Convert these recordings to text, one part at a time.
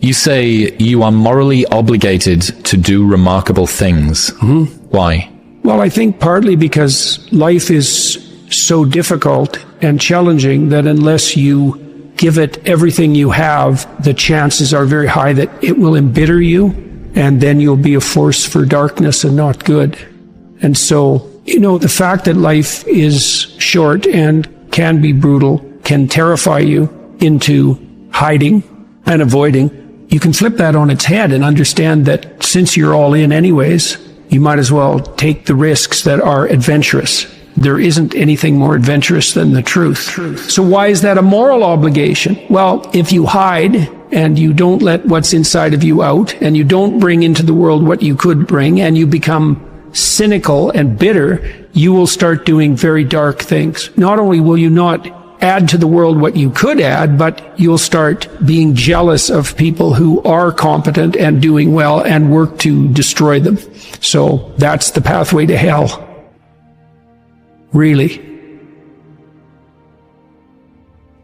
You say you are morally obligated to do remarkable things. Mm-hmm. Why? Well, I think partly because life is so difficult and challenging that unless you give it everything you have, the chances are very high that it will embitter you, and then you'll be a force for darkness and not good. And so, the fact that life is short and can be brutal can terrify you into hiding and avoiding. You can flip that on its head and understand that since you're all in anyways, you might as well take the risks that are adventurous. There isn't anything more adventurous than the truth. So why is that a moral obligation? Well, if you hide and you don't let what's inside of you out, and you don't bring into the world what you could bring, and you become cynical and bitter, you will start doing very dark things. Not only will you not add to the world what you could add, but you'll start being jealous of people who are competent and doing well and work to destroy them. So that's the pathway to hell. Really.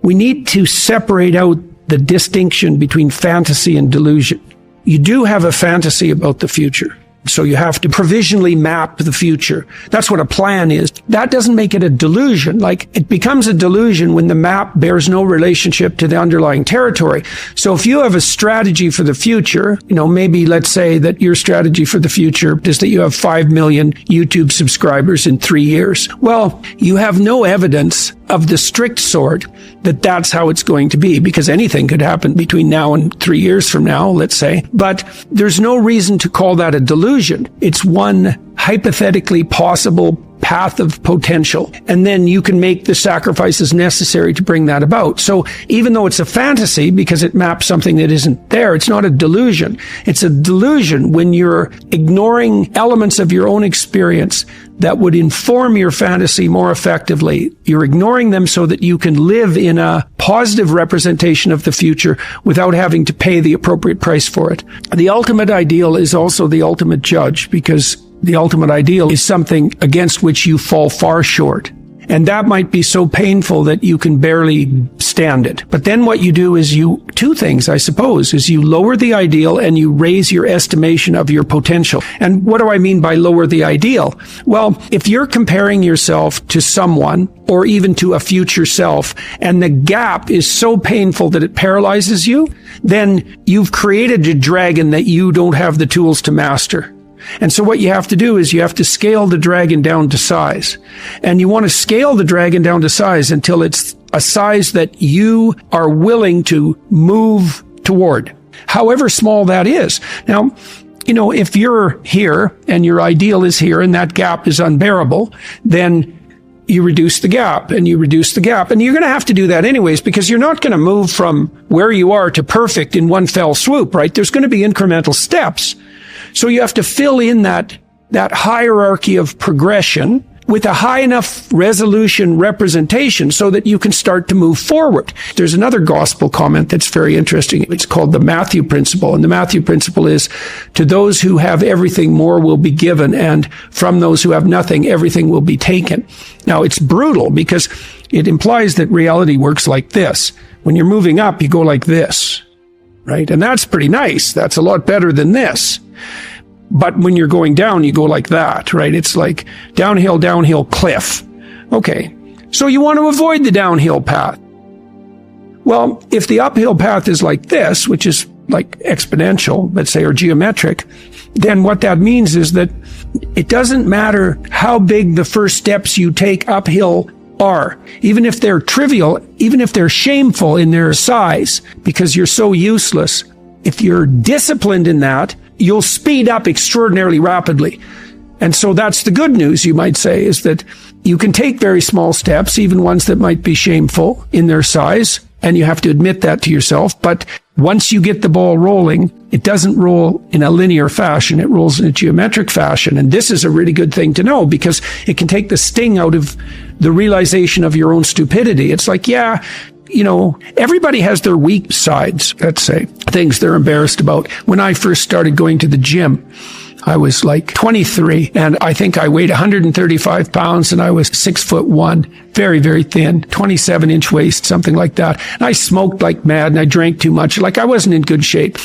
We need to separate out the distinction between fantasy and delusion. You do have a fantasy about the future. So you have to provisionally map the future. That's what a plan is. That doesn't make it a delusion. Like, it becomes a delusion when the map bears no relationship to the underlying territory. So if you have a strategy for the future, maybe let's say that your strategy for the future is that you have 5 million YouTube subscribers in 3 years. Well, you have no evidence of the strict sort that that's how it's going to be, because anything could happen between now and 3 years from now, let's say. But there's no reason to call that a delusion. It's one hypothetically possible path of potential, and then you can make the sacrifices necessary to bring that about. So even though it's a fantasy because it maps something that isn't there, it's not a delusion. It's a delusion when you're ignoring elements of your own experience that would inform your fantasy more effectively. You're ignoring them so that you can live in a positive representation of the future without having to pay the appropriate price for it. The ultimate ideal is also the ultimate judge, because the ultimate ideal is something against which you fall far short. And that might be so painful that you can barely stand it. But then what you do is two things, I suppose, is you lower the ideal and you raise your estimation of your potential. And what do I mean by lower the ideal? Well, if you're comparing yourself to someone or even to a future self, and the gap is so painful that it paralyzes you, then you've created a dragon that you don't have the tools to master. And so what you have to do is you have to scale the dragon down to size. And you want to scale the dragon down to size until it's a size that you are willing to move toward, however small that is. Now, if you're here and your ideal is here and that gap is unbearable, then you reduce the gap and you reduce the gap. And you're going to have to do that anyways, because you're not going to move from where you are to perfect in one fell swoop, right? There's going to be incremental steps. So you have to fill in that hierarchy of progression with a high enough resolution representation so that you can start to move forward. There's another gospel comment that's very interesting. It's called the Matthew principle. And the Matthew principle is, to those who have everything, more will be given. And from those who have nothing, everything will be taken. Now, it's brutal because it implies that reality works like this. When you're moving up, you go like this, right? And that's pretty nice. That's a lot better than this. But when you're going down, you go like that, right? It's like downhill cliff. Okay. So you want to avoid the downhill path. Well, if the uphill path is like this, which is like exponential, let's say, or geometric, then what that means is that it doesn't matter how big the first steps you take uphill are, even if they're trivial, even if they're shameful in their size, because you're so useless. If you're disciplined in that, you'll speed up extraordinarily rapidly. And so that's the good news, you might say, is that you can take very small steps, even ones that might be shameful in their size, and you have to admit that to yourself. But once you get the ball rolling, it doesn't roll in a linear fashion, it rolls in a geometric fashion. And this is a really good thing to know, because it can take the sting out of the realization of your own stupidity. It's like, yeah, everybody has their weak sides, let's say, things they're embarrassed about. When I first started going to the gym, I was like 23, and I think I weighed 135 pounds, and I was 6'1", very, very thin, 27-inch waist, something like that. And I smoked like mad, and I drank too much. Like, I wasn't in good shape.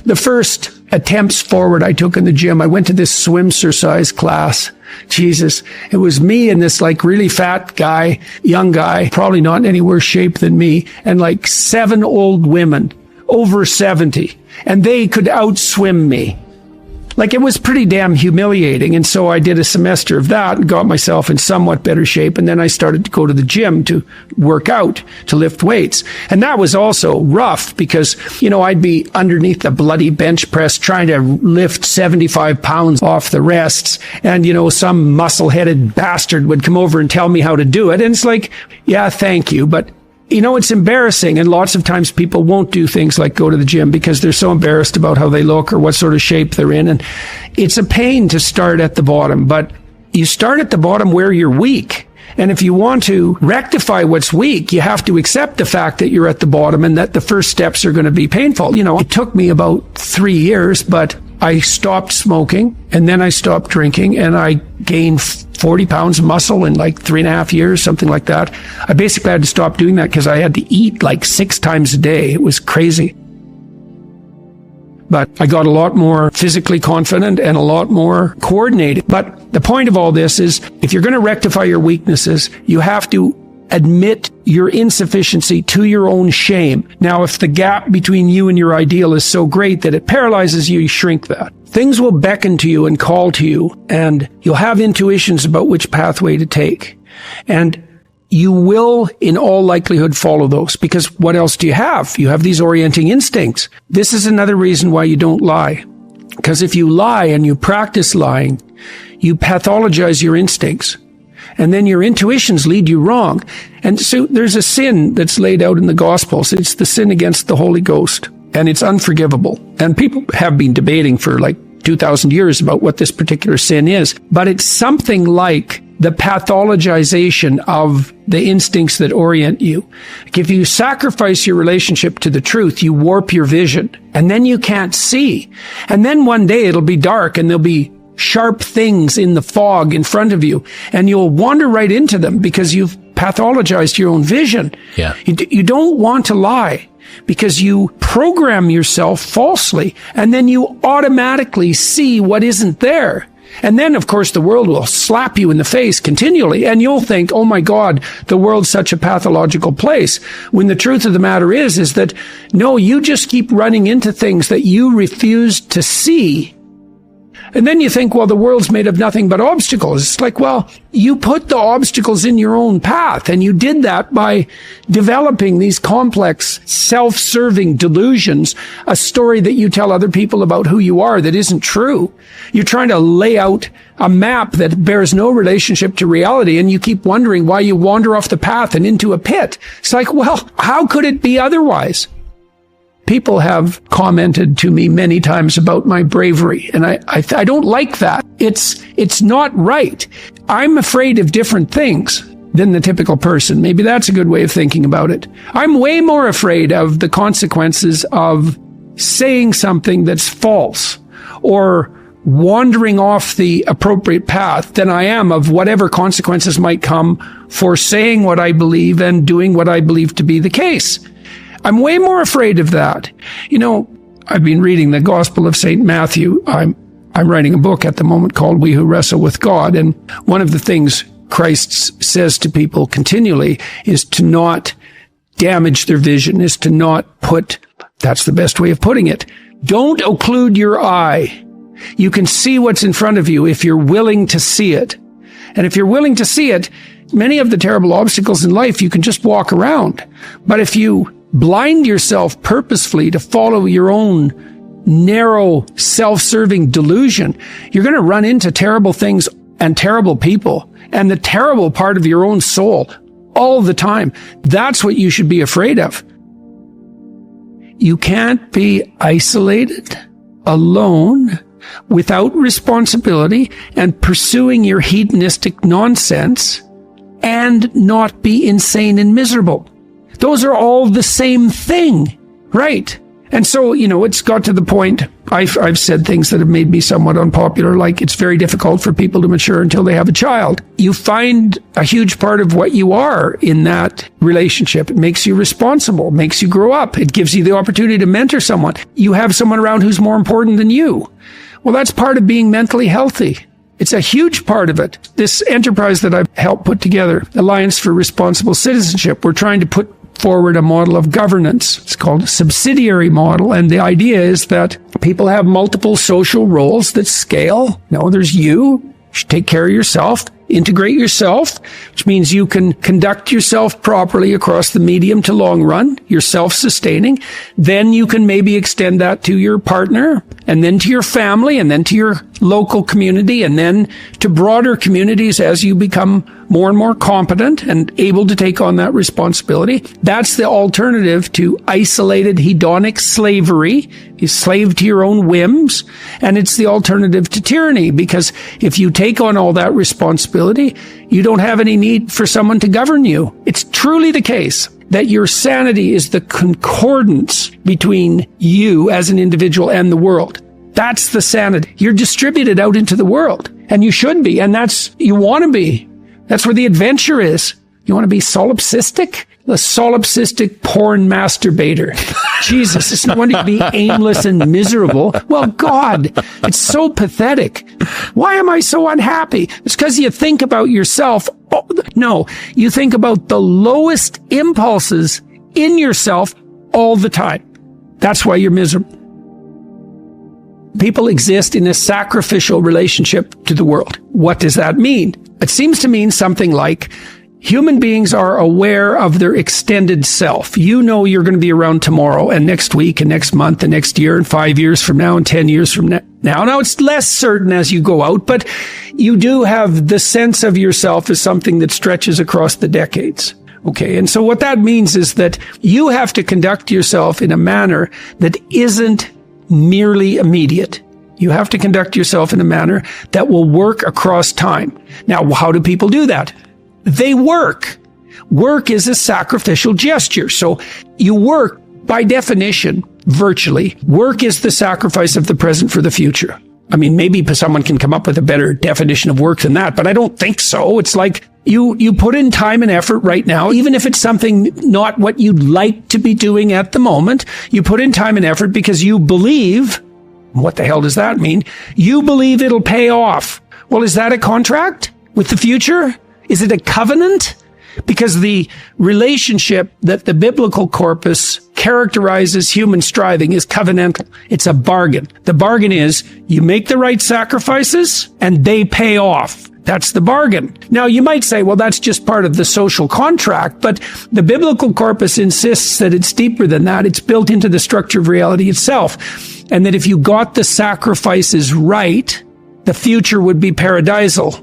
The first attempts forward I took in the gym, I went to this swimsuit class. Jesus, it was me and this like really fat guy, young guy, probably not in any worse shape than me, and like 7 old women over 70, and they could outswim me. Like, it was pretty damn humiliating. And so I did a semester of that and got myself in somewhat better shape. And then I started to go to the gym to work out, to lift weights. And that was also rough because, I'd be underneath the bloody bench press trying to lift 75 pounds off the rests. And, some muscle-headed bastard would come over and tell me how to do it. And it's like, yeah, thank you. But it's embarrassing, and lots of times people won't do things like go to the gym because they're so embarrassed about how they look or what sort of shape they're in. And it's a pain to start at the bottom, but you start at the bottom where you're weak. And if you want to rectify what's weak, you have to accept the fact that you're at the bottom and that the first steps are going to be painful. It took me about 3 years, but I stopped smoking, and then I stopped drinking, and I gained 40 pounds of muscle in like 3.5 years, something like that. I basically had to stop doing that because I had to eat like 6 times a day. It was crazy. But I got a lot more physically confident and a lot more coordinated. But the point of all this is, if you're going to rectify your weaknesses, you have to admit your insufficiency to your own shame. Now, if the gap between you and your ideal is so great that it paralyzes you, you shrink that. Things will beckon to you and call to you, and you'll have intuitions about which pathway to take. And you will, in all likelihood, follow those, because what else do you have? You have these orienting instincts. This is another reason why you don't lie. Because if you lie and you practice lying, you pathologize your instincts. And then your intuitions lead you wrong. And so there's a sin that's laid out in the Gospels. It's the sin against the Holy Ghost. And it's unforgivable. And people have been debating for like 2,000 years about what this particular sin is. But it's something like the pathologization of the instincts that orient you. Like, if you sacrifice your relationship to the truth, you warp your vision. And then you can't see. And then one day it'll be dark and there'll be sharp things in the fog in front of you, and you'll wander right into them because you've pathologized your own vision. Yeah. You don't want to lie because you program yourself falsely, and then you automatically see what isn't there. And then, of course, the world will slap you in the face continually, and you'll think, oh my God, the world's such a pathological place. When the truth of the matter is that, no, you just keep running into things that you refuse to see. And then you think, well, the world's made of nothing but obstacles. It's like, well, you put the obstacles in your own path, and you did that by developing these complex, self-serving delusions, a story that you tell other people about who you are that isn't true. You're trying to lay out a map that bears no relationship to reality, and you keep wondering why you wander off the path and into a pit. It's like, well, how could it be otherwise? People have commented to me many times about my bravery, and I don't like that. It's not right. I'm afraid of different things than the typical person. Maybe that's a good way of thinking about it. I'm way more afraid of the consequences of saying something that's false or wandering off the appropriate path than I am of whatever consequences might come for saying what I believe and doing what I believe to be the case. I'm way more afraid of that. I've been reading the Gospel of St. Matthew. I'm writing a book at the moment called We Who Wrestle with God. And one of the things Christ says to people continually is to not damage their vision, is to not that's the best way of putting it. Don't occlude your eye. You can see what's in front of you if you're willing to see it. And if you're willing to see it, many of the terrible obstacles in life, you can just walk around. But if you blind yourself purposefully to follow your own narrow, self-serving delusion, you're going to run into terrible things and terrible people and the terrible part of your own soul all the time. That's what you should be afraid of. You can't be isolated, alone, without responsibility, and pursuing your hedonistic nonsense and not be insane and miserable. Those are all the same thing, right? And so, it's got to the point, I've said things that have made me somewhat unpopular, like it's very difficult for people to mature until they have a child. You find a huge part of what you are in that relationship. It makes you responsible, makes you grow up. It gives you the opportunity to mentor someone. You have someone around who's more important than you. Well, that's part of being mentally healthy. It's a huge part of it. This enterprise that I've helped put together, Alliance for Responsible Citizenship, we're trying to put forward a model of governance. It's called a subsidiary model. And the idea is that people have multiple social roles that scale. There's you should take care of yourself, integrate yourself, which means you can conduct yourself properly across the medium to long run. You're self-sustaining. Then you can maybe extend that to your partner, and then to your family, and then to your local community, and then to broader communities as you become more and more competent and able to take on that responsibility. That's the alternative to isolated hedonic slavery. You slave to your own whims. And it's the alternative to tyranny, because if you take on all that responsibility, you don't have any need for someone to govern you. It's truly the case that your sanity is the concordance between you as an individual and the world. That's the sanity. You're distributed out into the world, and you should be, and you want to be. That's where the adventure is. You want to be solipsistic? The solipsistic porn masturbator. Jesus, it's no wonder to be aimless and miserable. Well, God, it's so pathetic. Why am I so unhappy? It's because you think about yourself. Oh, no, you think about the lowest impulses in yourself all the time. That's why you're miserable. People exist in a sacrificial relationship to the world. What does that mean? It seems to mean something like human beings are aware of their extended self. You know you're going to be around tomorrow and next week and next month and next year and 5 years from now and 10 years from now. Now it's less certain as you go out, but you do have the sense of yourself as something that stretches across the decades. Okay, and so what that means is that you have to conduct yourself in a manner that isn't merely immediate. You have to conduct yourself in a manner that will work across time. Now, how do people do that? They work. Work is a sacrificial gesture. So you work, by definition, virtually. Work is the sacrifice of the present for the future. I mean, maybe someone can come up with a better definition of work than that, but I don't think so. It's like you put in time and effort right now, even if it's something not what you'd like to be doing at the moment. You put in time and effort because you believe. What the hell does that mean? You believe it'll pay off. Well, is that a contract with the future? Is it a covenant? Because the relationship that the biblical corpus characterizes human striving is covenantal. It's a bargain. The bargain is you make the right sacrifices and they pay off. That's the bargain. Now, you might say, well, that's just part of the social contract, but the biblical corpus insists that it's deeper than that. It's built into the structure of reality itself. And that if you got the sacrifices right, the future would be paradisal.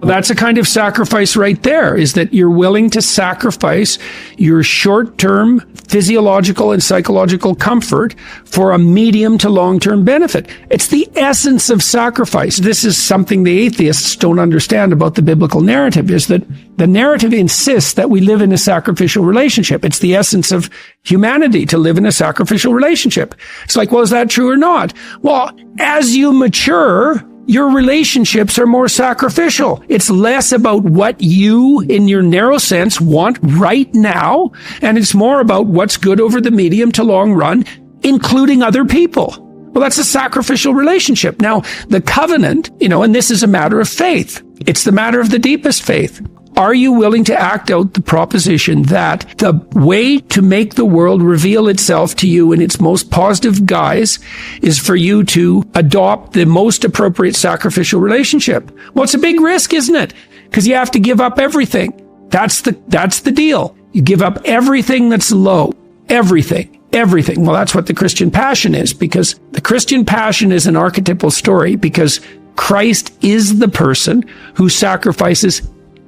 That's a kind of sacrifice right there, is that you're willing to sacrifice your short-term physiological and psychological comfort for a medium to long-term benefit. It's the essence of sacrifice. This is something the atheists don't understand about the biblical narrative, is that the narrative insists that we live in a sacrificial relationship. It's the essence of humanity to live in a sacrificial relationship. It's like, well, is that true or not? Well, as you mature, your relationships are more sacrificial. It's less about what you, in your narrow sense, want right now, and it's more about what's good over the medium to long run, including other people. Well, that's a sacrificial relationship. Now, the covenant, and this is a matter of faith. It's the matter of the deepest faith. Are you willing to act out the proposition that the way to make the world reveal itself to you in its most positive guise is for you to adopt the most appropriate sacrificial relationship? Well, it's a big risk, isn't it? Because you have to give up everything. That's the deal. You give up everything that's low. Everything. Well, that's what the Christian passion is, because the Christian passion is an archetypal story, because Christ is the person who sacrifices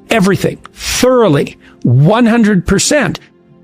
everything, thoroughly, 100%.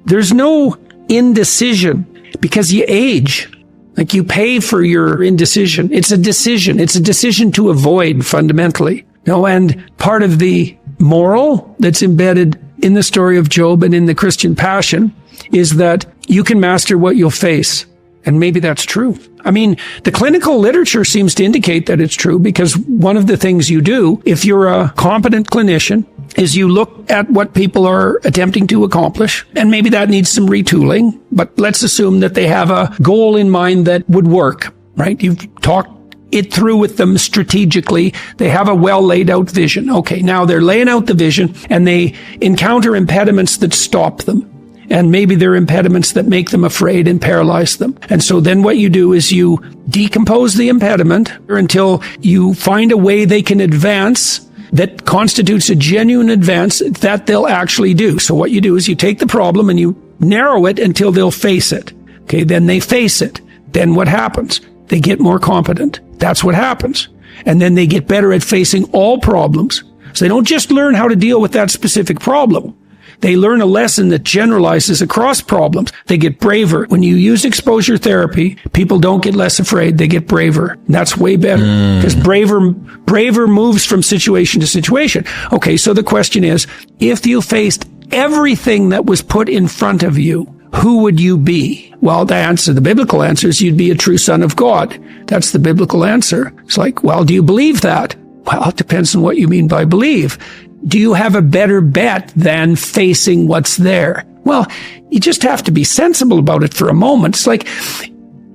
There's no indecision because you age. Like, you pay for your indecision. It's a decision. It's a decision to avoid, fundamentally. And part of the moral that's embedded in the story of Job and in the Christian passion is that you can master what you'll face. And maybe that's true. I mean, the clinical literature seems to indicate that it's true, because one of the things you do, if you're a competent clinician, is you look at what people are attempting to accomplish, and maybe that needs some retooling, but let's assume that they have a goal in mind that would work, right? You've talked it through with them strategically. They have a well laid out vision. Okay, now they're laying out the vision and they encounter impediments that stop them. And maybe they're impediments that make them afraid and paralyze them. And so then what you do is you decompose the impediment until you find a way they can advance that constitutes a genuine advance that they'll actually do. So what you do is you take the problem and you narrow it until they'll face it. Okay, then they face it. Then what happens? They get more competent. That's what happens. And then they get better at facing all problems. So they don't just learn how to deal with that specific problem. They learn a lesson that generalizes across problems. They get braver. When you use exposure therapy, people don't get less afraid. They get braver. And that's way better, because braver moves from situation to situation. Okay, so the question is, if you faced everything that was put in front of you, who would you be? Well, the biblical answer is you'd be a true son of God. That's the biblical answer. It's like, well, do you believe that? Well, it depends on what you mean by believe. Do you have a better bet than facing what's there? Well, you just have to be sensible about it for a moment. It's like,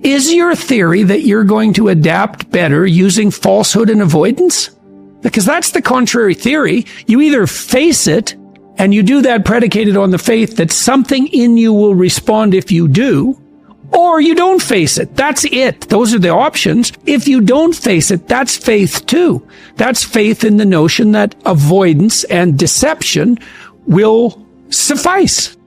is your theory that you're going to adapt better using falsehood and avoidance? Because that's the contrary theory. You either face it, and you do that predicated on the faith that something in you will respond if you do, or you don't face it. That's it. Those are the options. If you don't face it, that's faith too. That's faith in the notion that avoidance and deception will suffice.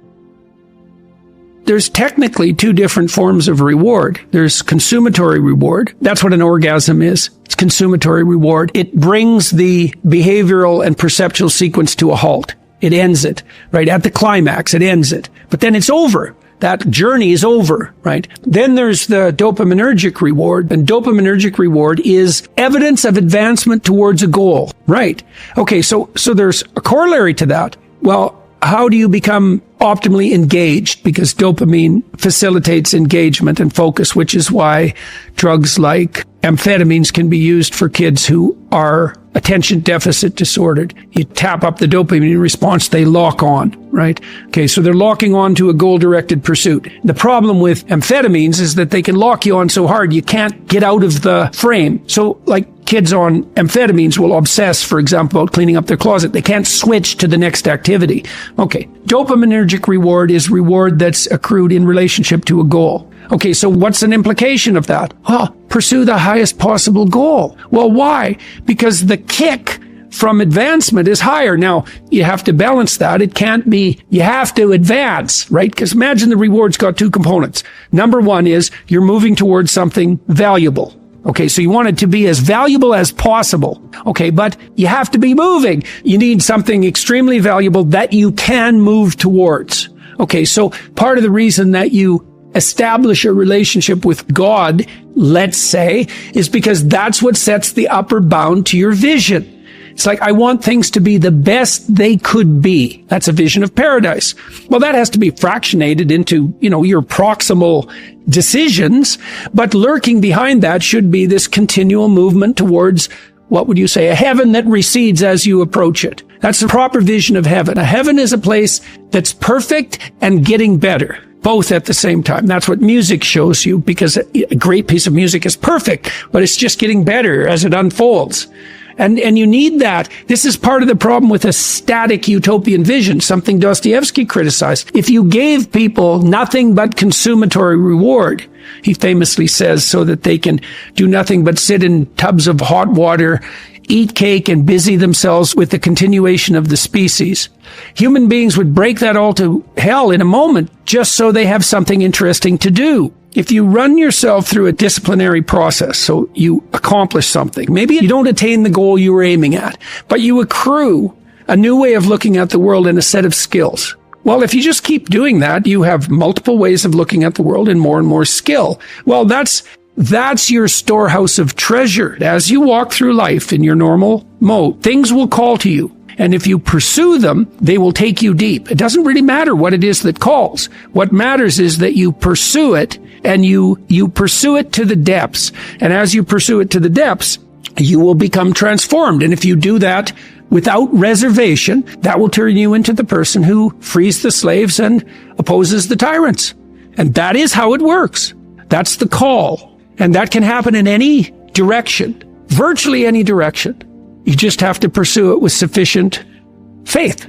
There's technically two different forms of reward. There's consummatory reward. That's what an orgasm is. It's consummatory reward. It brings the behavioral and perceptual sequence to a halt. It ends it, right? At the climax, it ends it. But then it's over. That journey is over, right? Then there's the dopaminergic reward, and dopaminergic reward is evidence of advancement towards a goal, right? Okay, so there's a corollary to that. Well, how do you become optimally engaged? Because dopamine facilitates engagement and focus, which is why drugs like amphetamines can be used for kids who are attention deficit disordered. You tap up the dopamine response, they lock on, right? Okay, so they're locking on to a goal-directed pursuit. The problem with amphetamines is that they can lock you on so hard you can't get out of the frame. So, like, kids on amphetamines will obsess, for example, about cleaning up their closet. They can't switch to the next activity. Okay, dopaminergic reward is reward that's accrued in relationship to a goal. Okay, so what's an implication of that? Well, pursue the highest possible goal. Well, why? Because the kick from advancement is higher. Now, you have to balance that. It can't be, you have to advance, right? Because imagine the reward's got two components. Number one is you're moving towards something valuable. Okay, so you want it to be as valuable as possible. Okay, but you have to be moving. You need something extremely valuable that you can move towards. Okay, so part of the reason that you establish a relationship with God, let's say, is because that's what sets the upper bound to your vision. It's like, I want things to be the best they could be. That's a vision of paradise. Well, that has to be fractionated into, your proximal decisions, but lurking behind that should be this continual movement towards, what would you say, a heaven that recedes as you approach it. That's the proper vision of heaven. A heaven is a place that's perfect and getting better, both at the same time. That's what music shows you, because a great piece of music is perfect, but it's just getting better as it unfolds. And you need that. This is part of the problem with a static utopian vision, something Dostoevsky criticized. If you gave people nothing but consummatory reward, he famously says, so that they can do nothing but sit in tubs of hot water, eat cake, and busy themselves with the continuation of the species, human beings would break that all to hell in a moment just so they have something interesting to do. If you run yourself through a disciplinary process, so you accomplish something, maybe you don't attain the goal you were aiming at, but you accrue a new way of looking at the world and a set of skills. Well, if you just keep doing that, you have multiple ways of looking at the world and more skill. Well, that's your storehouse of treasure. As you walk through life in your normal mode, things will call to you. And if you pursue them, they will take you deep. It doesn't really matter what it is that calls. What matters is that you pursue it, and you pursue it to the depths. And as you pursue it to the depths, you will become transformed. And if you do that without reservation, that will turn you into the person who frees the slaves and opposes the tyrants. And that is how it works. That's the call. And that can happen in any direction, virtually any direction. You just have to pursue it with sufficient faith.